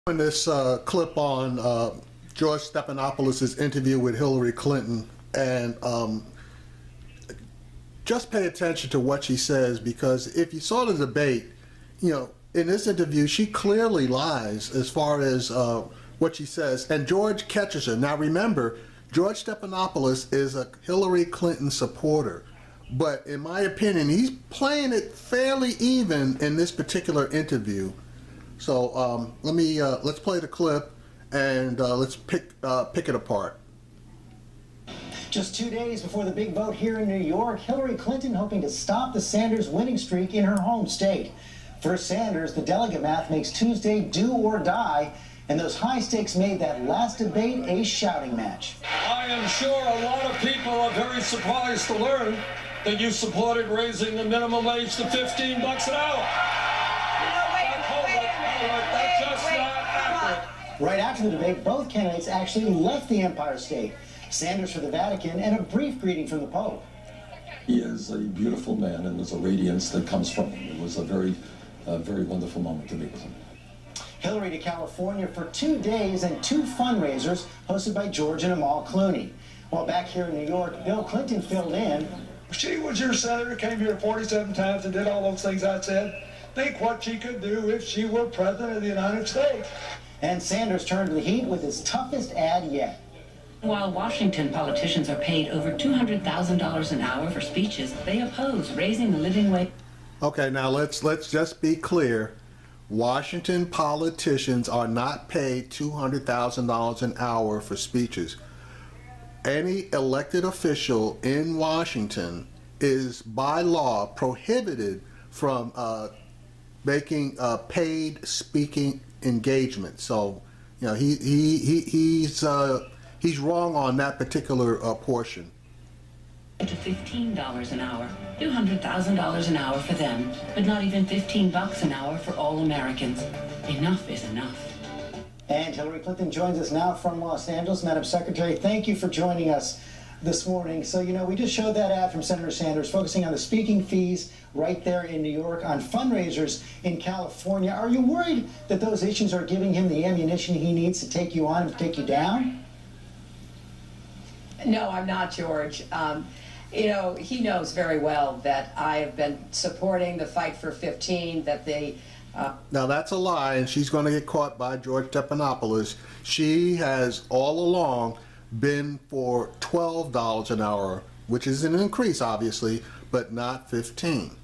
In this clip on George Stephanopoulos' interview with Hillary Clinton, and just pay attention to what she says, because if you saw the debate, you know, in this interview, she clearly lies as far as what she says, and George catches her. Now remember, George Stephanopoulos is a Hillary Clinton supporter, but in my opinion, he's playing it fairly even in this particular interview. So let's play the clip, and let's pick it apart. Just 2 days before the big vote here in New York, Hillary Clinton hoping to stop the Sanders winning streak in her home state. For Sanders, the delegate math makes Tuesday do or die, and those high stakes made that last debate a shouting match. I am sure a lot of people are very surprised to learn that you supported raising the minimum wage to $15 an hour. That's just not accurate. Right after the debate, both candidates actually left the Empire State. Sanders for the Vatican, and a brief greeting from the Pope. He is a beautiful man, and there's a radiance that comes from him. It was a very wonderful moment to meet with him. Hillary to California for 2 days and 2 fundraisers hosted by George and Amal Clooney. While back here in New York, Bill Clinton filled in. She was your senator, came here 47 times and did all those things I said. Think what she could do if she were president of the United States. And Sanders turned the heat with his toughest ad yet. While Washington politicians are paid over $200,000 an hour for speeches, they oppose raising the living wage. Okay, now let's just be clear. Washington politicians are not paid $200,000 an hour for speeches. Any elected official in Washington is by law prohibited from making paid speaking engagements. So, you know, he's wrong on that particular portion. To $15 an hour, $200,000 an hour for them, but not even $15 an hour for all Americans. Enough is enough. And Hillary Clinton joins us now from Los Angeles. Madam Secretary, thank you for joining us this morning. So, you know, we just showed that ad from Senator Sanders focusing on the speaking fees right there in New York, on fundraisers in California. Are you worried that those issues are giving him the ammunition he needs to take you on and take you down? No, I'm not, George. You know, he knows very well that I have been supporting the fight for 15, that they... Now that's a lie, and she's going to get caught by George Stephanopoulos. She has all along been for $12 an hour, which is an increase, obviously, but not 15.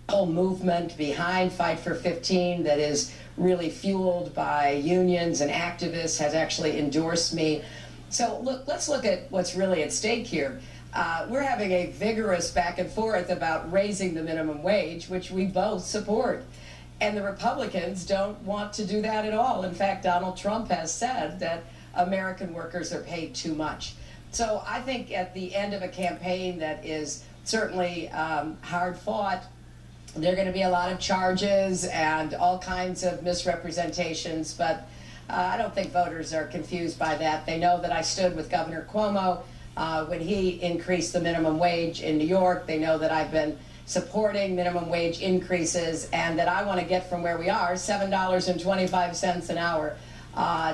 Whole movement behind Fight for 15 that is really fueled by unions and activists has actually endorsed me. So look, let's look at what's really at stake here. We're having a vigorous back and forth about raising the minimum wage, which we both support. And the Republicans don't want to do that at all. In fact, Donald Trump has said that American workers are paid too much. So I think at the end of a campaign that is certainly hard fought, there are going to be a lot of charges and all kinds of misrepresentations, but I don't think voters are confused by that. They know that I stood with Governor Cuomo when he increased the minimum wage in New York. They know that I've been supporting minimum wage increases, and that I want to get from where we are, $7.25 an hour,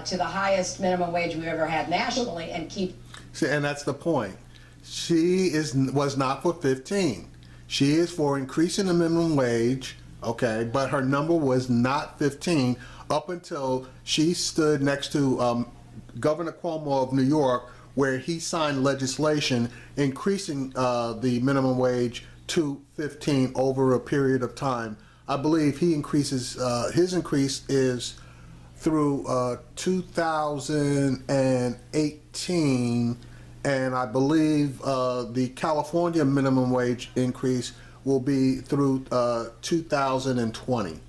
to the highest minimum wage we've ever had nationally, and keep. See, and that's the point. She was not for 15. She is for increasing the minimum wage, okay, but her number was not 15 up until she stood next to Governor Cuomo of New York, where he signed legislation increasing the minimum wage to 15 over a period of time. I believe he increases, his increase is through 2018, and I believe the California minimum wage increase will be through 2020.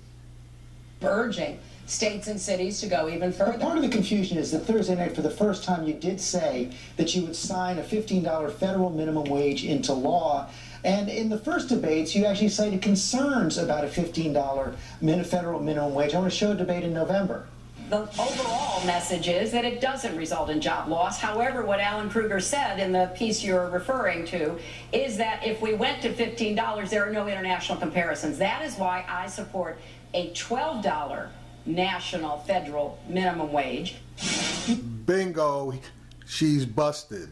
Urging states and cities to go even further. But part of the confusion is that Thursday night, for the first time, you did say that you would sign a $15 federal minimum wage into law. And in the first debates, you actually cited concerns about a $15 federal minimum wage. I want to show a debate in November. The overall message is that it doesn't result in job loss. However, what Alan Kruger said in the piece you're referring to is that if we went to $15, there are no international comparisons. That is why I support a $12 national federal minimum wage. Bingo, she's busted.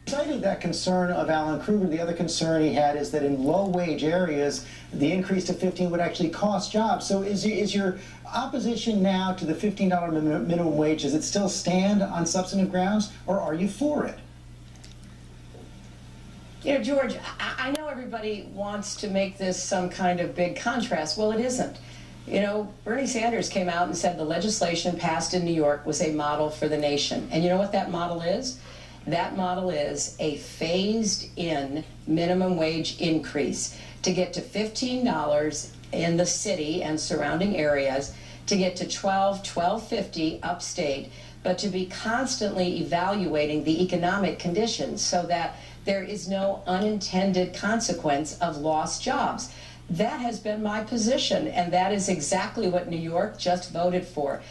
Cited that concern of Alan Kruger, the other concern he had is that in low-wage areas, the increase to 15 would actually cost jobs. So is your opposition now to the $15 minimum wage, does it still stand on substantive grounds, or are you for it? You know, George, I know everybody wants to make this some kind of big contrast. Well, it isn't. You know, Bernie Sanders came out and said the legislation passed in New York was a model for the nation. And you know what that model is? That model is a phased-in minimum wage increase to get to $15 in the city and surrounding areas, to get to $12.50 upstate, but to be constantly evaluating the economic conditions so that there is no unintended consequence of lost jobs. That has been my position, and that is exactly what New York just voted for.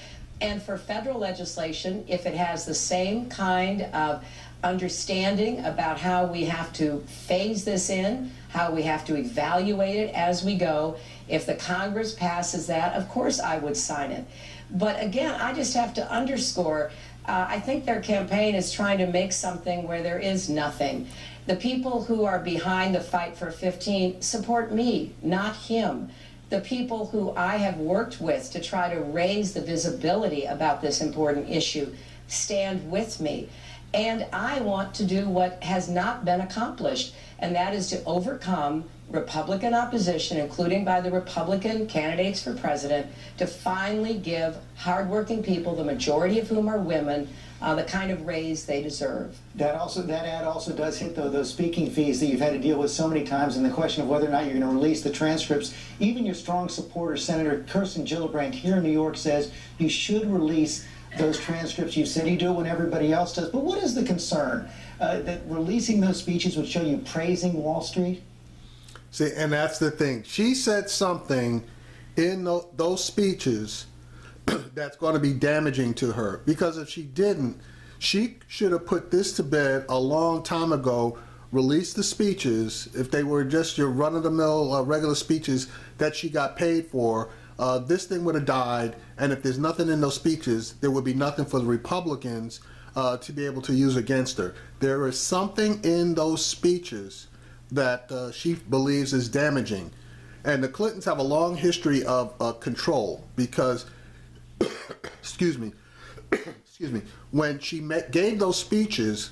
And for federal legislation, if it has the same kind of understanding about how we have to phase this in, how we have to evaluate it as we go, if the Congress passes that, of course I would sign it. But again, I just have to underscore, I think their campaign is trying to make something where there is nothing. The people who are behind the fight for 15 support me, not him. The people who I have worked with to try to raise the visibility about this important issue stand with me. And I want to do what has not been accomplished, and that is to overcome Republican opposition, including by the Republican candidates for president, to finally give hardworking people, the majority of whom are women, the kind of raise they deserve. That ad also does hit those speaking fees that you've had to deal with so many times, and the question of whether or not you're going to release the transcripts. Even your strong supporter, Senator Kirsten Gillibrand here in New York, says you should release those transcripts. You said you do it when everybody else does, but what is the concern? That releasing those speeches would show you praising Wall Street? See, and that's the thing. She said something in those speeches that's going to be damaging to her, because if she didn't, she should have put this to bed a long time ago, released the speeches. If they were just your run-of-the-mill regular speeches that she got paid for, this thing would have died, and if there's nothing in those speeches, there would be nothing for the Republicans to be able to use against her. There is something in those speeches that she believes is damaging. And the Clintons have a long history of control, because excuse me, when she gave those speeches,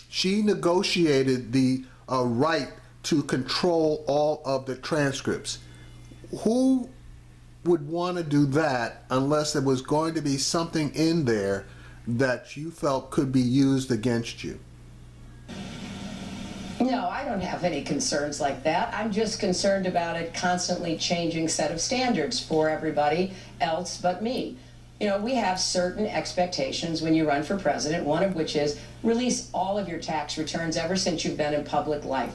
she negotiated the right to control all of the transcripts. Who would want to do that unless there was going to be something in there that you felt could be used against you? No, I don't have any concerns like that. I'm just concerned about a constantly changing set of standards for everybody else but me. You know, we have certain expectations when you run for president, one of which is release all of your tax returns ever since you've been in public life.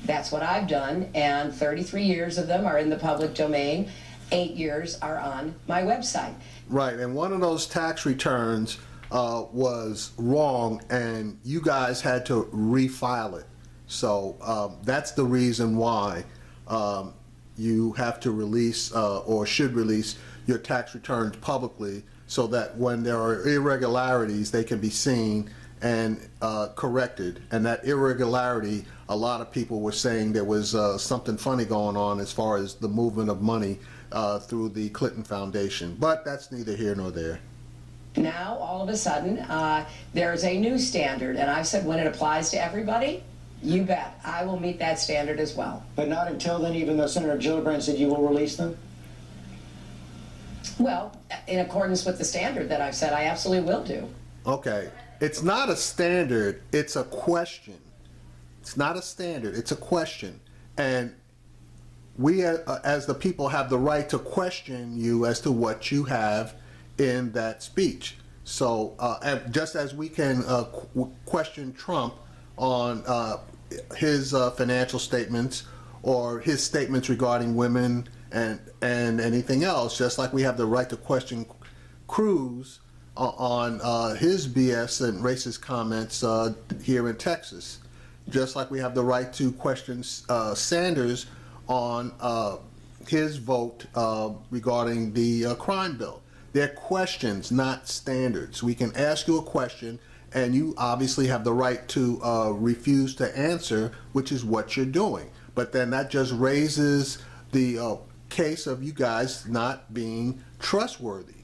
That's what I've done, and 33 years of them are in the public domain. 8 years are on my website. Right, and one of those tax returns was wrong, and you guys had to refile it. So that's the reason why you have to release or should release your tax returns publicly, so that when there are irregularities, they can be seen and corrected. And that irregularity, a lot of people were saying there was something funny going on as far as the movement of money through the Clinton Foundation. But that's neither here nor there. Now, all of a sudden, there's a new standard, and I've said when it applies to everybody, you bet, I will meet that standard as well. But not until then, even though Senator Gillibrand said you will release them? Well, in accordance with the standard that I've said, I absolutely will do. Okay, it's not a standard, it's a question. It's not a standard, it's a question. And we as the people have the right to question you as to what you have in that speech. So and just as we can question Trump on his financial statements or his statements regarding women and anything else, just like we have the right to question Cruz on his BS and racist comments here in Texas, just like we have the right to question Sanders on his vote regarding the crime bill. They're questions, not standards. We can ask you a question, and you obviously have the right to refuse to answer, which is what you're doing. But then that just raises the case of you guys not being trustworthy.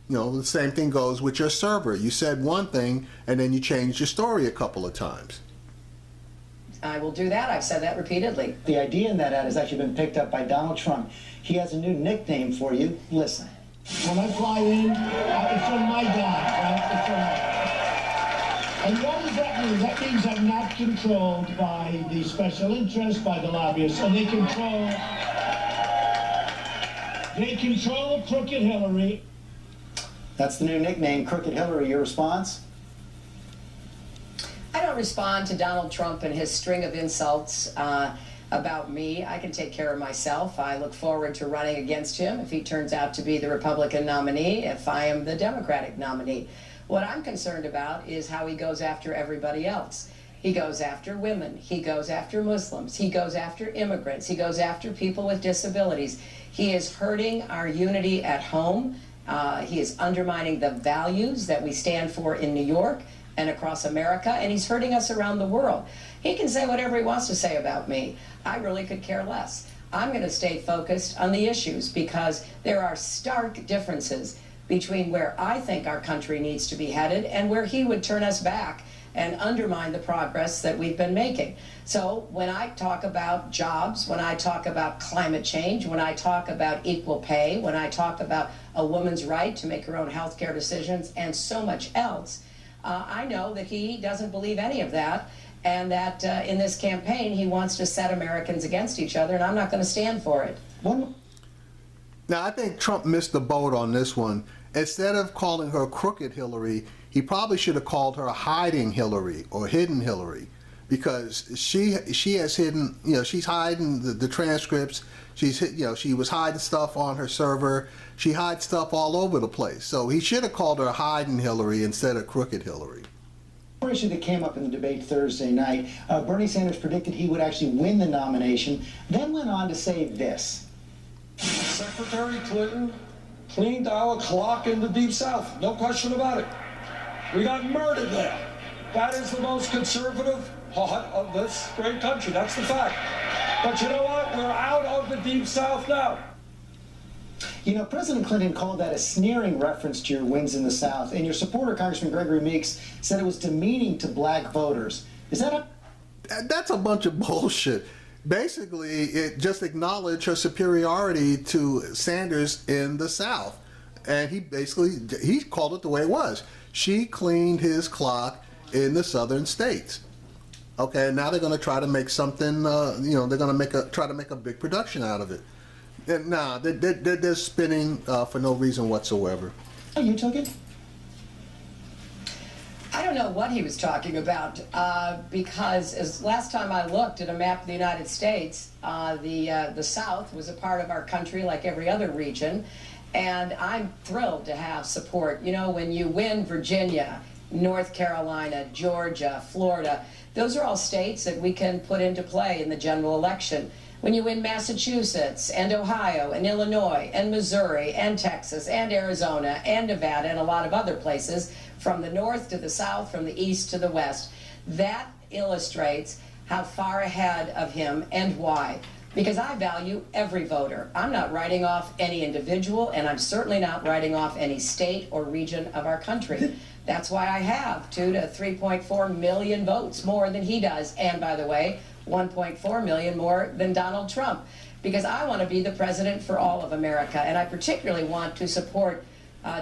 You know, the same thing goes with your server. You said one thing, and then you changed your story a couple of times. I will do that. I've said that repeatedly. The idea in that ad has actually been picked up by Donald Trump. He has a new nickname for you. Listen. When I fly in, it's on my dime, right? It's on my dime. And what does that mean? That means I'm not controlled by the special interests, by the lobbyists, and they control Crooked Hillary. That's the new nickname, Crooked Hillary. Your response? I don't respond to Donald Trump and his string of insults about me. I can take care of myself. I look forward to running against him if he turns out to be the Republican nominee, if I am the Democratic nominee. What I'm concerned about is how he goes after everybody else. He goes after women. He goes after Muslims. He goes after immigrants. He goes after people with disabilities. He is hurting our unity at home. He is undermining the values that we stand for in New York and across America, and he's hurting us around the world. He can say whatever he wants to say about me. I really could care less. I'm going to stay focused on the issues because there are stark differences between where I think our country needs to be headed and where he would turn us back and undermine the progress that we've been making. So when I talk about jobs, when I talk about climate change, when I talk about equal pay, when I talk about a woman's right to make her own health care decisions and so much else, I know that he doesn't believe any of that, and that in this campaign he wants to set Americans against each other, and I'm not going to stand for it. Now, I think Trump missed the boat on this one. Instead of calling her Crooked Hillary, he probably should have called her Hiding Hillary or Hidden Hillary, because she has hidden, you know, she's hiding the transcripts. She's, you know, she was hiding stuff on her server. She hides stuff all over the place. So he should have called her Hiding Hillary instead of Crooked Hillary. Issue that came up in the debate Thursday night, Bernie Sanders predicted he would actually win the nomination, then went on to say this. Secretary Clinton cleaned our clock in the Deep South. No question about it. We got murdered there. That is the most conservative part of this great country. That's the fact. But you know what? We're out of the Deep South now. You know, President Clinton called that a sneering reference to your wins in the South, and your supporter, Congressman Gregory Meeks, said it was demeaning to black voters. Is that a... That's a bunch of bullshit. Basically, it just acknowledged her superiority to Sanders in the South. And he called it the way it was. She cleaned his clock in the southern states. Okay, now they're going to try to make something, you know, they're going to try to make a big production out of it. And nah, they're spinning for no reason whatsoever. Oh, you took it? I don't know what he was talking about because as last time I looked at a map of the United States, the South was a part of our country like every other region, and I'm thrilled to have support. You know, when you win Virginia, North Carolina, Georgia, Florida, those are all states that we can put into play in the general election. When you win Massachusetts and Ohio and Illinois and Missouri and Texas and Arizona and Nevada and a lot of other places, from the north to the south, from the east to the west, that illustrates how far ahead of him and why. Because I value every voter. I'm not writing off any individual, and I'm certainly not writing off any state or region of our country. That's why I have 2 to 3.4 million votes more than he does. And by the way, 1.4 million more than Donald Trump, because I want to be the president for all of America, and I particularly want to support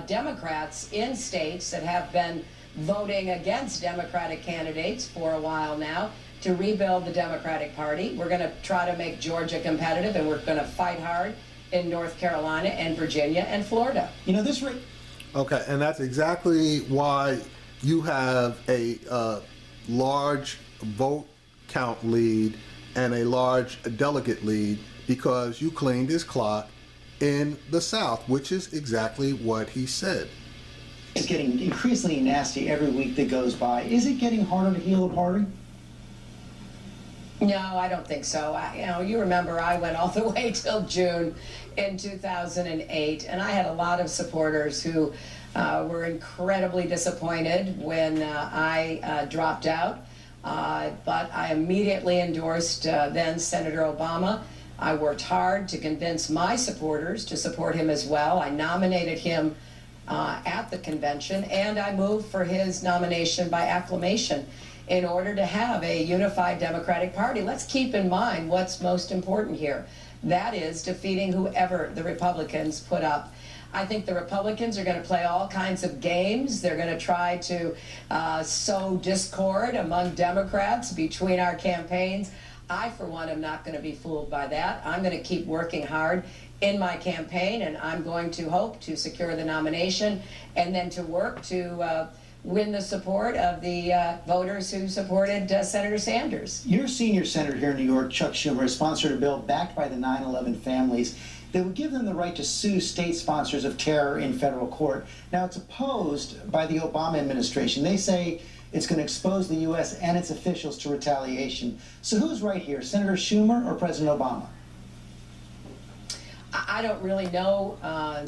Democrats in states that have been voting against Democratic candidates for a while now to rebuild the Democratic Party. We're going to try to make Georgia competitive, and we're going to fight hard in North Carolina and Virginia and Florida. You know, this... Okay, and that's exactly why you have a large vote count lead and a large delegate lead, because you cleaned his clock in the South, which is exactly what he said. It's getting increasingly nasty every week that goes by. Is it getting harder to heal the party? No, I don't think so. You remember I went all the way till June in 2008, and I had a lot of supporters who were incredibly disappointed when I dropped out. But I immediately endorsed then Senator Obama. I worked hard to convince my supporters to support him as well. I nominated him at the convention, and I moved for his nomination by acclamation in order to have a unified Democratic Party. Let's keep in mind what's most important here. That is defeating whoever the Republicans put up. I think the Republicans are going to play all kinds of games. They're going to try to sow discord among Democrats between our campaigns. I, for one, am not going to be fooled by that. I'm going to keep working hard in my campaign, and I'm going to hope to secure the nomination and then to work to win the support of the voters who supported Senator Sanders. Your senior senator here in New York, Chuck Schumer, has sponsored a bill backed by the 9/11 families that would give them the right to sue state sponsors of terror in federal court. Now, it's opposed by the Obama administration. They say it's going to expose the U.S. and its officials to retaliation. So who's right here, Senator Schumer or President Obama? I don't really know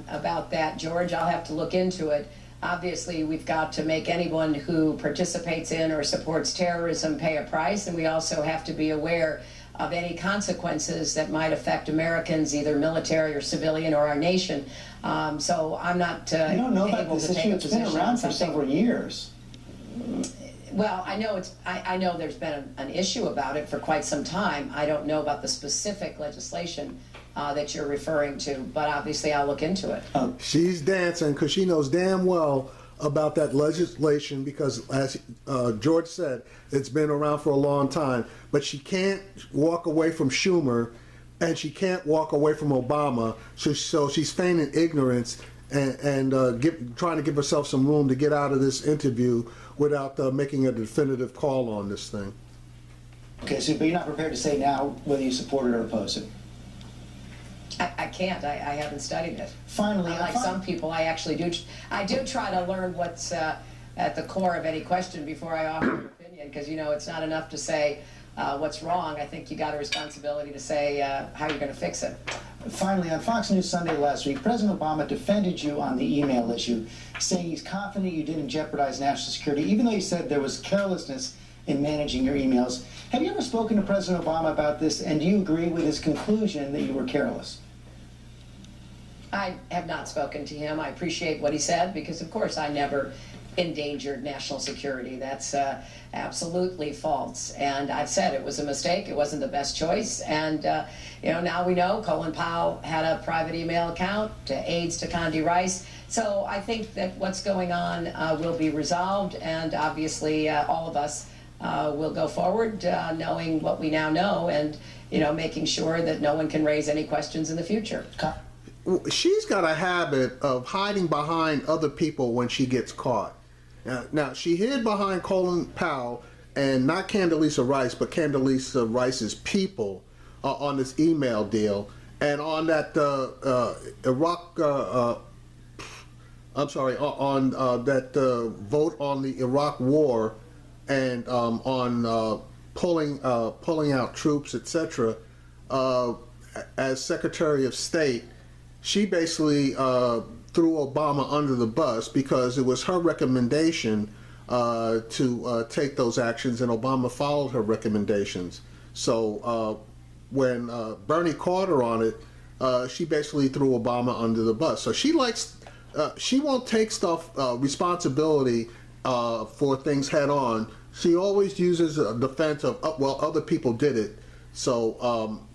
about that, George. I'll have to look into it. Obviously, we've got to make anyone who participates in or supports terrorism pay a price, and we also have to be aware of any consequences that might affect Americans, either military or civilian or our nation. So I'm not you don't know about able this to take issue. a It's been position around on for something. several years. Well, I know I know there's been an issue about it for quite some time. I don't know about the specific legislation that you're referring to, but obviously I'll look into it. She's dancing because she knows damn well about that legislation because, as George said, it's been around for a long time. But she can't walk away from Schumer, and she can't walk away from Obama. So she's feigning ignorance and trying to give herself some room to get out of this interview without making a definitive call on this thing. Okay, so but you're not prepared to say now whether you support it or oppose it. I can't. I haven't studied it. Finally, Unlike some people, I actually do. I do try to learn what's at the core of any question before I offer an opinion, because it's not enough to say what's wrong. I think you got a responsibility to say how you're going to fix it. Finally, on Fox News Sunday last week, President Obama defended you on the email issue, saying he's confident you didn't jeopardize national security, even though he said there was carelessness in managing your emails. Have you ever spoken to President Obama about this, and do you agree with his conclusion that you were careless? I have not spoken to him. I appreciate what he said because, of course, I never endangered national security. That's absolutely false. And I've said it was a mistake. It wasn't the best choice. And, now we know Colin Powell had a private email account to aides to Condi Rice. So I think that what's going on will be resolved. And obviously, all of us will go forward knowing what we now know and, making sure that no one can raise any questions in the future. She's got a habit of hiding behind other people when she gets caught. Now she hid behind Colin Powell and not Condoleezza Rice, but Condoleezza Rice's people on this email deal and on that vote on the Iraq War and on pulling out troops, etc. As Secretary of State. She basically threw Obama under the bus because it was her recommendation to take those actions, and Obama followed her recommendations. So when Bernie caught her on it, she basically threw Obama under the bus. So she won't take responsibility for things head on. She always uses a defense of, other people did it. So,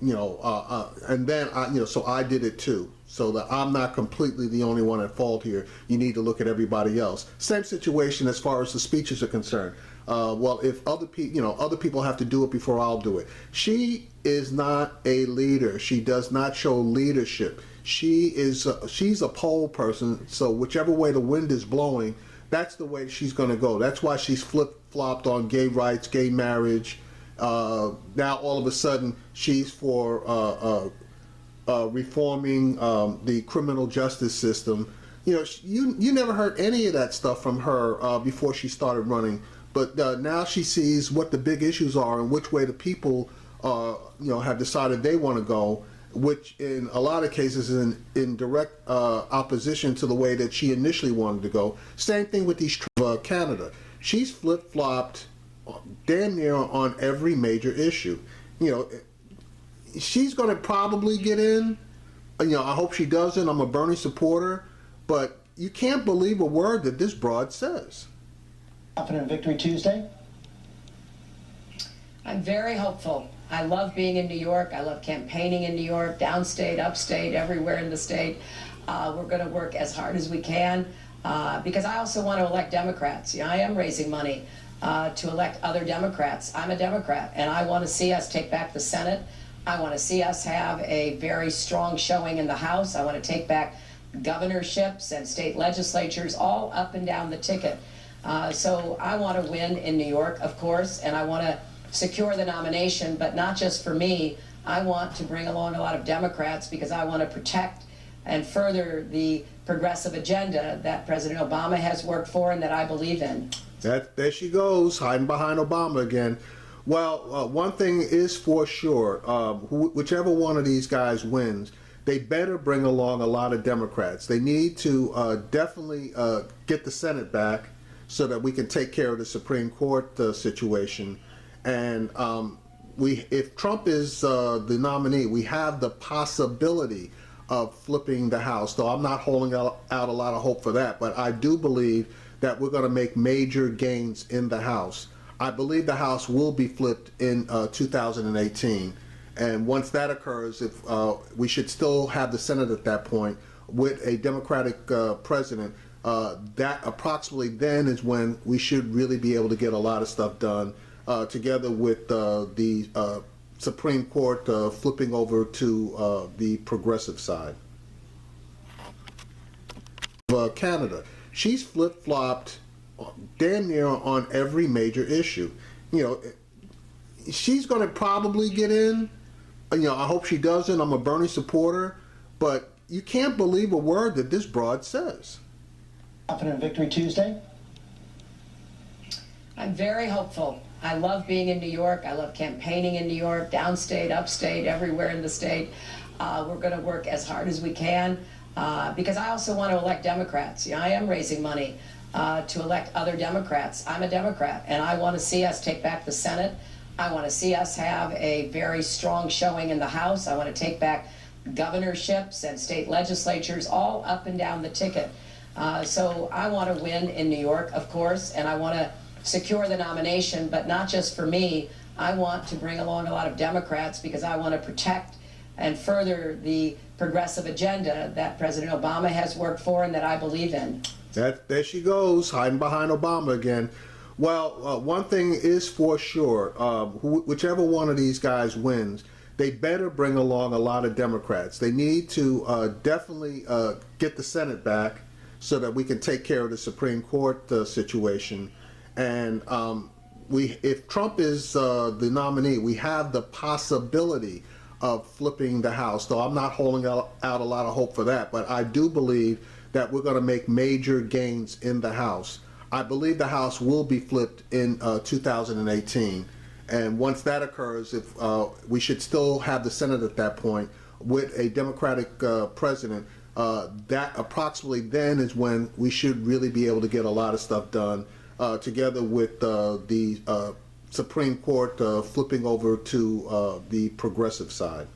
and then, so I did it too. So that I'm not completely the only one at fault here. You need to look at everybody else. Same situation as far as the speeches are concerned. If other people have to do it before I'll do it. She is not a leader. She does not show leadership. She's a poll person. So whichever way the wind is blowing, that's the way she's going to go. That's why she's flip-flopped on gay rights, gay marriage. Now all of a sudden she's for reforming the criminal justice system. You never heard any of that stuff from her before she started running. But now she sees what the big issues are and which way the people have decided they want to go, which in a lot of cases is in direct opposition to the way that she initially wanted to go. Same thing with these Canada. She's flip-flopped damn near on every major issue. She's going to probably get in. I hope she doesn't. I'm a Bernie supporter, but you can't believe a word that this broad says. Confident in Victory Tuesday? I'm very hopeful. I love being in New York. I love campaigning in New York, downstate, upstate, everywhere in the state. We're going to work as hard as we can because I also want to elect Democrats. I am raising money to elect other Democrats. I'm a Democrat, and I want to see us take back the Senate. I want to see us have a very strong showing in the House. I want to take back governorships and state legislatures all up and down the ticket. So I want to win in New York, of course, and I want to secure the nomination, but not just for me. I want to bring along a lot of Democrats because I want to protect and further the progressive agenda that President Obama has worked for and that I believe in. There she goes, hiding behind Obama again. Well, one thing is for sure, whichever one of these guys wins, they better bring along a lot of Democrats. They need to definitely get the Senate back so that we can take care of the Supreme Court situation. And if Trump is the nominee, we have the possibility of flipping the House, though I'm not holding out a lot of hope for that. But I do believe that we're going to make major gains in the House. I believe the House will be flipped in 2018. And once that occurs, we should still have the Senate at that point with a Democratic president. That approximately then is when we should really be able to get a lot of stuff done. Together with the Supreme Court flipping over to the progressive side. Canada, she's flip-flopped damn near on every major issue. She's going to probably get in. I hope she doesn't. I'm a Bernie supporter, but you can't believe a word that this broad says. Confident in Victory Tuesday? I'm very hopeful. I love being in New York. I love campaigning in New York, downstate, upstate, everywhere in the state. We're going to work as hard as we can because I also want to elect Democrats. I am raising money to elect other Democrats. I'm a Democrat, and I want to see us take back the Senate. I want to see us have a very strong showing in the House. I want to take back governorships and state legislatures all up and down the ticket. So I want to win in New York, of course, and I want to secure the nomination, but not just for me. I want to bring along a lot of Democrats because I want to protect and further the progressive agenda that President Obama has worked for and that I believe in. There she goes, hiding behind Obama again. Well, one thing is for sure, whichever one of these guys wins, they better bring along a lot of Democrats. They need to definitely get the Senate back so that we can take care of the Supreme Court situation. And if Trump is the nominee, we have the possibility of flipping the House, though I'm not holding out a lot of hope for that. But I do believe that we're going to make major gains in the House. I believe the House will be flipped in 2018. And once that occurs, we should still have the Senate at that point with a Democratic president. That approximately then is when we should really be able to get a lot of stuff done. Together with the Supreme Court flipping over to the progressive side.